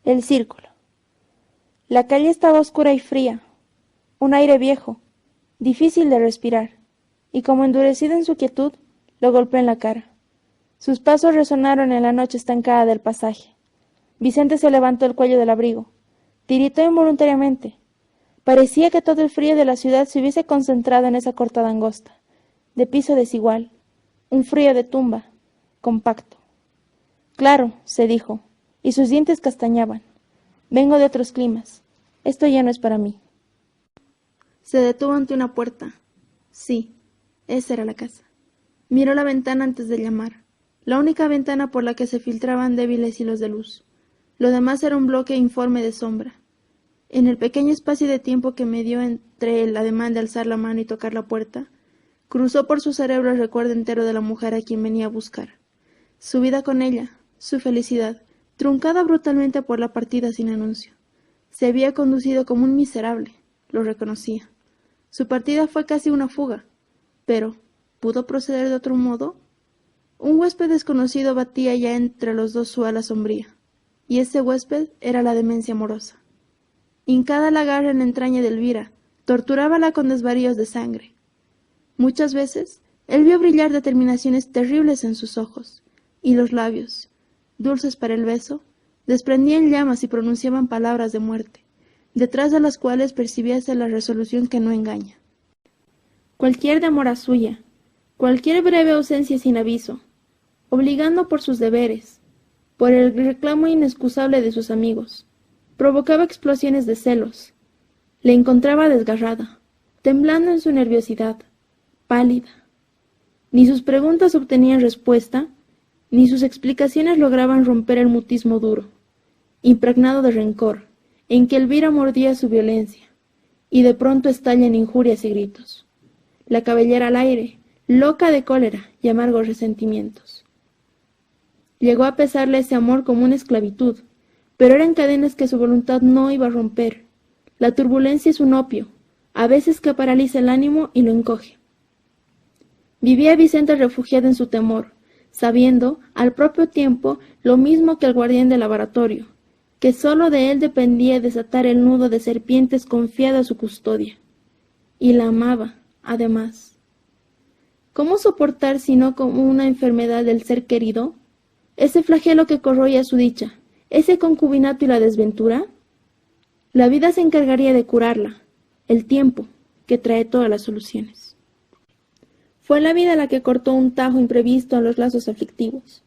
El círculo. La calle estaba oscura y fría, un aire viejo, difícil de respirar, y como endurecido en su quietud, lo golpeó en la cara. Sus pasos resonaron en la noche estancada del pasaje. Vicente se levantó el cuello del abrigo. Tiritó involuntariamente. Parecía que todo el frío de la ciudad se hubiese concentrado en esa cortada angosta, de piso desigual, un frío de tumba, compacto. Claro, se dijo, y sus dientes castañaban. Vengo de otros climas. Esto ya no es para mí. Se detuvo ante una puerta. Sí, esa era la casa. Miró la ventana antes de llamar, la única ventana por la que se filtraban débiles hilos de luz. Lo demás era un bloque informe de sombra. En el pequeño espacio de tiempo que medió entre el ademán de alzar la mano y tocar la puerta, cruzó por su cerebro el recuerdo entero de la mujer a quien venía a buscar. Su vida con ella, su felicidad, truncada brutalmente por la partida sin anuncio. Se había conducido como un miserable, lo reconocía. Su partida fue casi una fuga, pero ¿pudo proceder de otro modo? Un huésped desconocido batía ya entre los dos su ala sombría, y ese huésped era la demencia amorosa. Hincada la garra en la entraña de Elvira, torturábala con desvaríos de sangre. Muchas veces él vio brillar determinaciones terribles en sus ojos, y los labios, dulces para el beso, desprendían llamas y pronunciaban palabras de muerte, detrás de las cuales percibíase la resolución que no engaña. Cualquier demora suya, cualquier breve ausencia sin aviso, obligando por sus deberes, por el reclamo inexcusable de sus amigos, provocaba explosiones de celos. Le encontraba desgarrada, temblando en su nerviosidad, pálida. Ni sus preguntas obtenían respuesta, ni sus explicaciones lograban romper el mutismo duro, impregnado de rencor, en que Elvira mordía su violencia, y de pronto estalla en injurias y gritos. La cabellera al aire, loca de cólera y amargos resentimientos. Llegó a pesarle ese amor como una esclavitud, pero eran cadenas que su voluntad no iba a romper. La turbulencia es un opio, a veces que paraliza el ánimo y lo encoge. Vivía Vicente refugiado en su temor, sabiendo, al propio tiempo, lo mismo que el guardián del laboratorio, que sólo de él dependía desatar el nudo de serpientes confiado a su custodia. Y la amaba, además. ¿Cómo soportar sino como una enfermedad del ser querido? Ese flagelo que corroía su dicha, ese concubinato y la desventura. La vida se encargaría de curarla, el tiempo, que trae todas las soluciones. Fue la vida la que cortó un tajo imprevisto a los lazos aflictivos.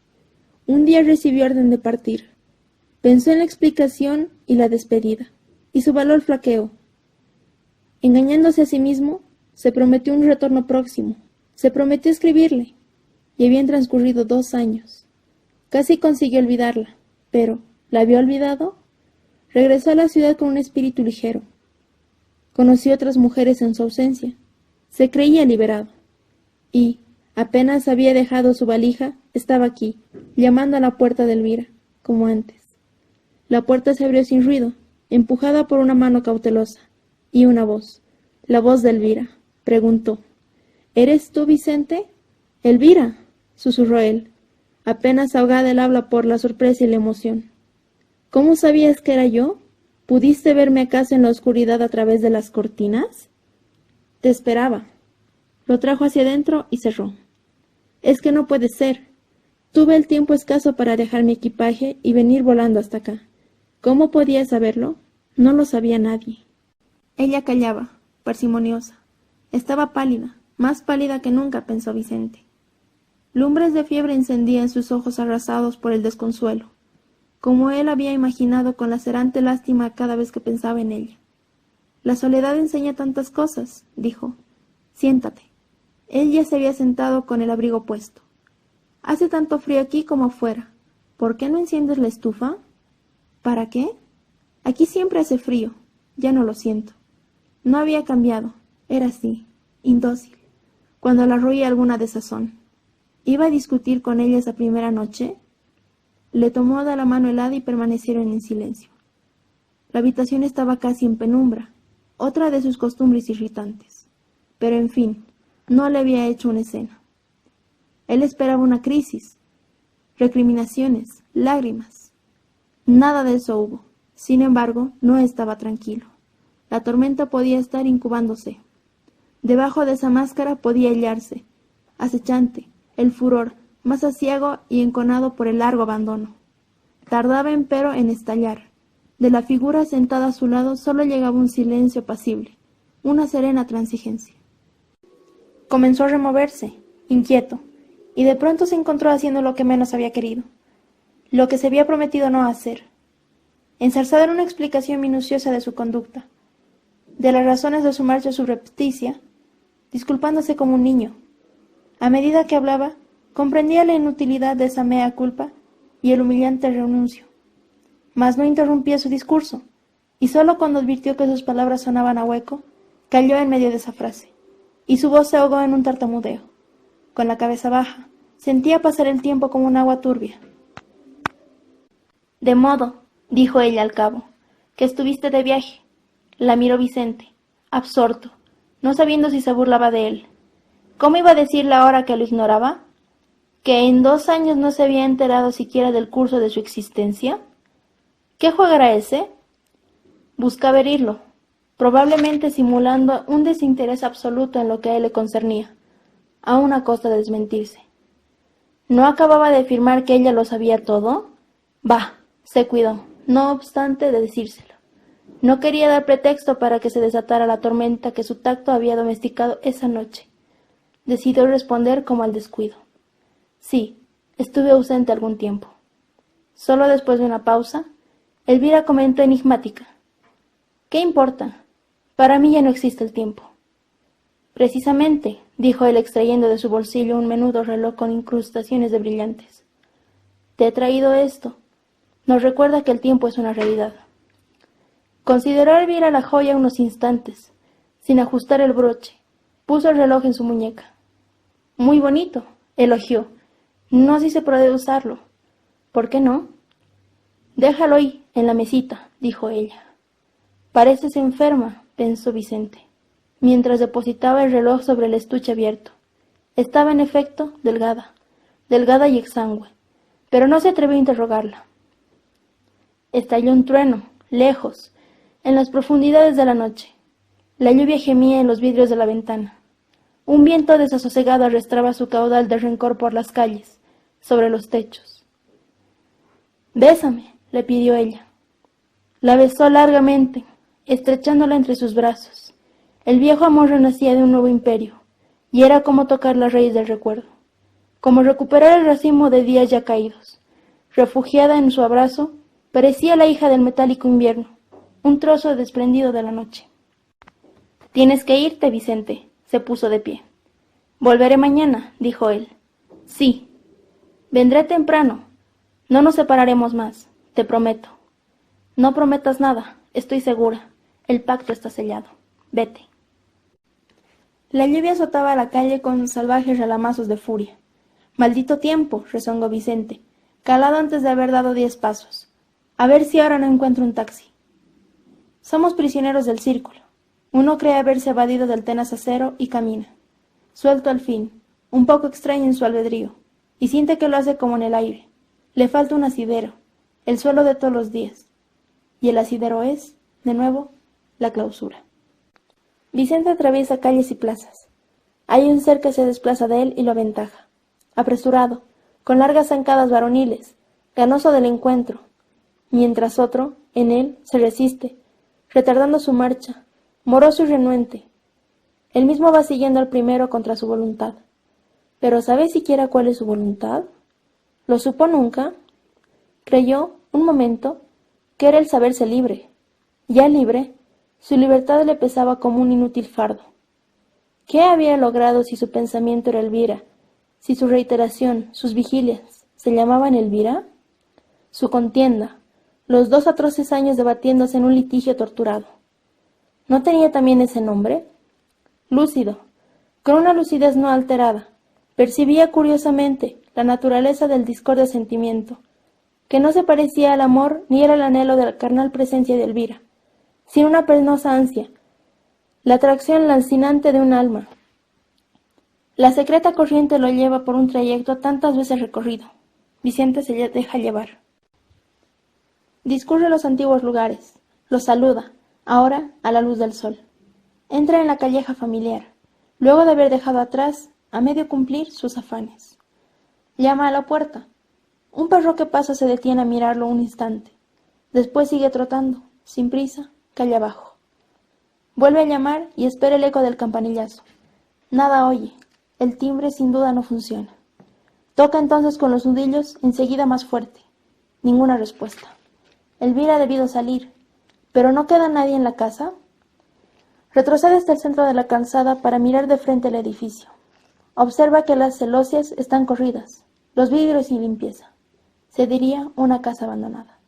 Un día recibió orden de partir. Pensó en la explicación y la despedida, y su valor flaqueó. Engañándose a sí mismo, se prometió un retorno próximo, se prometió escribirle, y habían transcurrido 2 años. Casi consiguió olvidarla, pero ¿la había olvidado? Regresó a la ciudad con un espíritu ligero. Conoció otras mujeres en su ausencia. Se creía liberado. Y, apenas había dejado su valija, estaba aquí, llamando a la puerta de Elvira, como antes. La puerta se abrió sin ruido, empujada por una mano cautelosa, y una voz, la voz de Elvira, preguntó: ¿Eres tú, Vicente? Elvira, susurró él, apenas ahogada el habla por la sorpresa y la emoción. ¿Cómo sabías que era yo? ¿Pudiste verme acaso en la oscuridad a través de las cortinas? Te esperaba. Lo trajo hacia adentro y cerró. Es que no puede ser. Tuve el tiempo escaso para dejar mi equipaje y venir volando hasta acá. ¿Cómo podía saberlo? No lo sabía nadie. Ella callaba, parsimoniosa. Estaba pálida, más pálida que nunca, pensó Vicente. Lumbres de fiebre encendían sus ojos arrasados por el desconsuelo, como él había imaginado con lacerante lástima cada vez que pensaba en ella. La soledad enseña tantas cosas, dijo. Siéntate. Él ya se había sentado con el abrigo puesto. Hace tanto frío aquí como afuera. ¿Por qué no enciendes la estufa? ¿Para qué? Aquí siempre hace frío. Ya no lo siento. No había cambiado. Era así, indócil, cuando la roía alguna desazón. ¿Iba a discutir con ella esa primera noche? Le tomó de la mano helada y permanecieron en silencio. La habitación estaba casi en penumbra, otra de sus costumbres irritantes. Pero, en fin, no le había hecho una escena. Él esperaba una crisis, recriminaciones, lágrimas. Nada de eso hubo. Sin embargo, no estaba tranquilo. La tormenta podía estar incubándose. Debajo de esa máscara podía hallarse, acechante, el furor, más aciago y enconado por el largo abandono. Tardaba empero en estallar. De la figura sentada a su lado solo llegaba un silencio apacible, una serena transigencia. Comenzó a removerse, inquieto, y de pronto se encontró haciendo lo que menos había querido, lo que se había prometido no hacer, enzarzado en una explicación minuciosa de su conducta, de las razones de su marcha subrepticia, disculpándose como un niño. A medida que hablaba, comprendía la inutilidad de esa mea culpa y el humillante renuncio, mas no interrumpía su discurso, y sólo cuando advirtió que sus palabras sonaban a hueco, calló en medio de esa frase, y su voz se ahogó en un tartamudeo. Con la cabeza baja, sentía pasar el tiempo como un agua turbia. «De modo», dijo ella al cabo, «que estuviste de viaje». La miró Vicente, absorto, no sabiendo si se burlaba de él. ¿Cómo iba a decirle ahora que lo ignoraba? ¿Que en 2 años no se había enterado siquiera del curso de su existencia? ¿Qué juego era ese? Buscaba herirlo, probablemente simulando un desinterés absoluto en lo que a él le concernía, a una costa de desmentirse. ¿No acababa de afirmar que ella lo sabía todo? Bah, se cuidó, no obstante, de decírselo. No quería dar pretexto para que se desatara la tormenta que su tacto había domesticado esa noche. Decidió responder como al descuido. Sí, estuve ausente algún tiempo. Solo después de una pausa, Elvira comentó enigmática. ¿Qué importa? Para mí ya no existe el tiempo. Precisamente, dijo él extrayendo de su bolsillo un menudo reloj con incrustaciones de brillantes. Te he traído esto. Nos recuerda que el tiempo es una realidad. Consideró Elvira la joya unos instantes, sin ajustar el broche. Puso el reloj en su muñeca. Muy bonito, elogió. No sé si se puede usarlo. ¿Por qué no? Déjalo ahí, en la mesita, dijo ella. Pareces enferma, pensó Vicente, mientras depositaba el reloj sobre el estuche abierto. Estaba en efecto delgada y exangüe, pero no se atrevió a interrogarla. Estalló un trueno, lejos, en las profundidades de la noche. La lluvia gemía en los vidrios de la ventana. Un viento desasosegado arrastraba su caudal de rencor por las calles, sobre los techos. «Bésame», le pidió ella. La besó largamente, estrechándola entre sus brazos. El viejo amor renacía de un nuevo imperio, y era como tocar la raíz del recuerdo, como recuperar el racimo de días ya caídos. Refugiada en su abrazo, parecía la hija del metálico invierno, un trozo desprendido de la noche. «Tienes que irte, Vicente», se puso de pie. «Volveré mañana», dijo él. «Sí. Vendré temprano. No nos separaremos más, te prometo». «No prometas nada, estoy segura. El pacto está sellado. Vete». La lluvia azotaba la calle con salvajes relamazos de furia. «Maldito tiempo», rezongó Vicente, calado antes de haber dado 10 pasos. «A ver si ahora no encuentro un taxi». Somos prisioneros del círculo. Uno cree haberse evadido del tenaz acero y camina, suelto al fin, un poco extraño en su albedrío, y siente que lo hace como en el aire. Le falta un asidero, el suelo de todos los días, y el asidero es, de nuevo, la clausura. Vicente atraviesa calles y plazas. Hay un ser que se desplaza de él y lo aventaja, apresurado, con largas zancadas varoniles, ganoso del encuentro, mientras otro, en él, se resiste, retardando su marcha, moroso y renuente. Él mismo va siguiendo al primero contra su voluntad. ¿Pero sabe siquiera cuál es su voluntad? ¿Lo supo nunca? Creyó, un momento, que era el saberse libre. Ya libre, su libertad le pesaba como un inútil fardo. ¿Qué había logrado si su pensamiento era Elvira? Si su reiteración, sus vigilias, se llamaban Elvira? Su contienda, los 2 atroces años debatiéndose en un litigio torturado. ¿No tenía también ese nombre? Lúcido, con una lucidez no alterada, percibía curiosamente la naturaleza del discorde sentimiento, que no se parecía al amor ni era el anhelo de la carnal presencia de Elvira, sino una penosa ansia, la atracción lancinante de un alma. La secreta corriente lo lleva por un trayecto tantas veces recorrido. Vicente se deja llevar. Discurre los antiguos lugares, los saluda, ahora a la luz del sol. Entra en la calleja familiar, luego de haber dejado atrás, a medio cumplir, sus afanes. Llama a la puerta. Un perro que pasa se detiene a mirarlo un instante. Después sigue trotando, sin prisa, calle abajo. Vuelve a llamar y espera el eco del campanillazo. Nada oye. El timbre sin duda no funciona. Toca entonces con los nudillos, enseguida más fuerte. Ninguna respuesta. Elvira ha debido salir. ¿Pero no queda nadie en la casa? Retrocede hasta el centro de la calzada para mirar de frente el edificio. Observa que las celosías están corridas, los vidrios sin limpieza. Se diría una casa abandonada.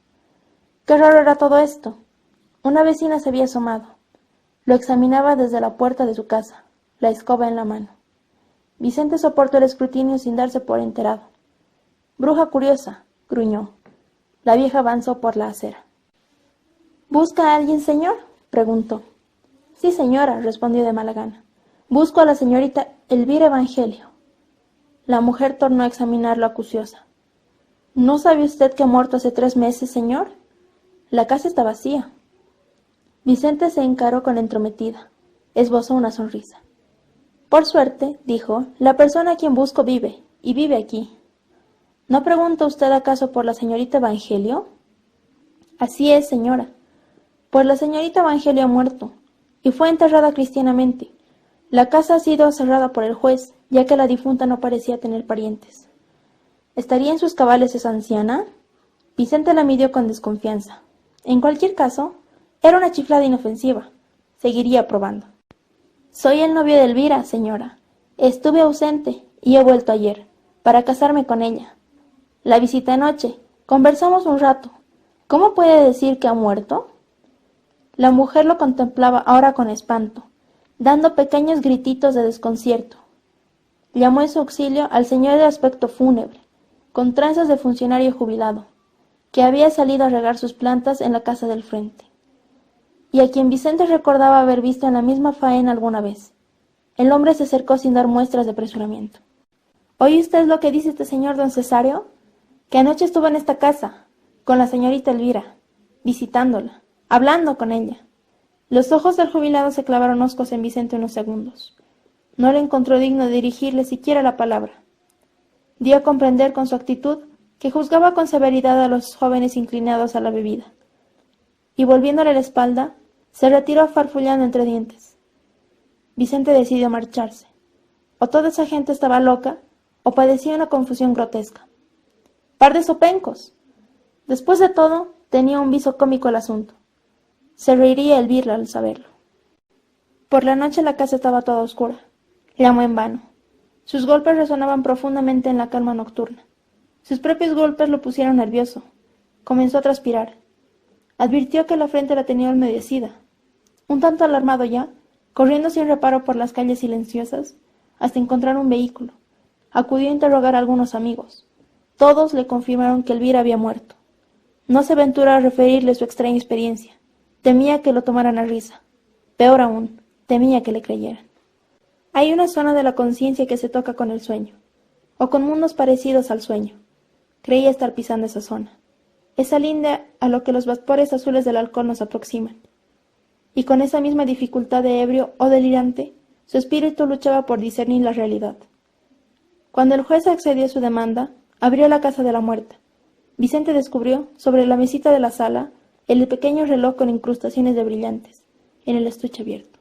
Qué raro era todo esto. Una vecina se había asomado. Lo examinaba desde la puerta de su casa, la escoba en la mano. Vicente soportó el escrutinio sin darse por enterado. Bruja curiosa, gruñó. La vieja avanzó por la acera. ¿Busca a alguien, señor?, preguntó. Sí, señora, respondió de mala gana. Busco a la señorita Elvira Evangelio. La mujer tornó a examinarlo acuciosa. ¿No sabe usted que ha muerto hace 3 meses, señor? La casa está vacía. Vicente se encaró con entrometida. Esbozó una sonrisa. Por suerte, dijo, la persona a quien busco vive, y vive aquí. ¿No pregunta usted acaso por la señorita Evangelio? Así es, señora. Pues la señorita Evangelio ha muerto, y fue enterrada cristianamente. La casa ha sido cerrada por el juez, ya que la difunta no parecía tener parientes. ¿Estaría en sus cabales esa anciana? Vicente la midió con desconfianza. En cualquier caso, era una chiflada inofensiva. Seguiría probando. Soy el novio de Elvira, señora. Estuve ausente y he vuelto ayer, para casarme con ella. La visité anoche. Conversamos un rato. ¿Cómo puede decir que ha muerto? La mujer lo contemplaba ahora con espanto, dando pequeños grititos de desconcierto. Llamó en su auxilio al señor de aspecto fúnebre, con trenzas de funcionario jubilado, que había salido a regar sus plantas en la casa del frente, y a quien Vicente recordaba haber visto en la misma faena alguna vez. El hombre se acercó sin dar muestras de apresuramiento. ¿Oye usted lo que dice este señor don Cesario? Que anoche estuvo en esta casa, con la señorita Elvira, visitándola, hablando con ella. Los ojos del jubilado se clavaron hoscos en Vicente unos segundos. No le encontró digno de dirigirle siquiera la palabra. Dio a comprender con su actitud que juzgaba con severidad a los jóvenes inclinados a la bebida. Y volviéndole la espalda, se retiró farfullando entre dientes. Vicente decidió marcharse. O toda esa gente estaba loca, o padecía una confusión grotesca. ¡Par de zopencos! Después de todo, tenía un viso cómico el asunto. Se reiría Elvira al saberlo. Por la noche la casa estaba toda oscura. Llamó en vano. Sus golpes resonaban profundamente en la calma nocturna. Sus propios golpes lo pusieron nervioso. Comenzó a transpirar. Advirtió que la frente la tenía humedecida. Un tanto alarmado ya, corriendo sin reparo por las calles silenciosas, hasta encontrar un vehículo, acudió a interrogar a algunos amigos. Todos le confirmaron que Elvira había muerto. No se aventuró a referirle su extraña experiencia. Temía que lo tomaran a risa. Peor aún, temía que le creyeran. Hay una zona de la conciencia que se toca con el sueño, o con mundos parecidos al sueño. Creía estar pisando esa zona, esa línea a lo que los vapores azules del alcohol nos aproximan. Y con esa misma dificultad de ebrio o delirante, su espíritu luchaba por discernir la realidad. Cuando el juez accedió a su demanda, abrió la casa de la muerta. Vicente descubrió, sobre la mesita de la sala, el pequeño reloj con incrustaciones de brillantes, en el estuche abierto.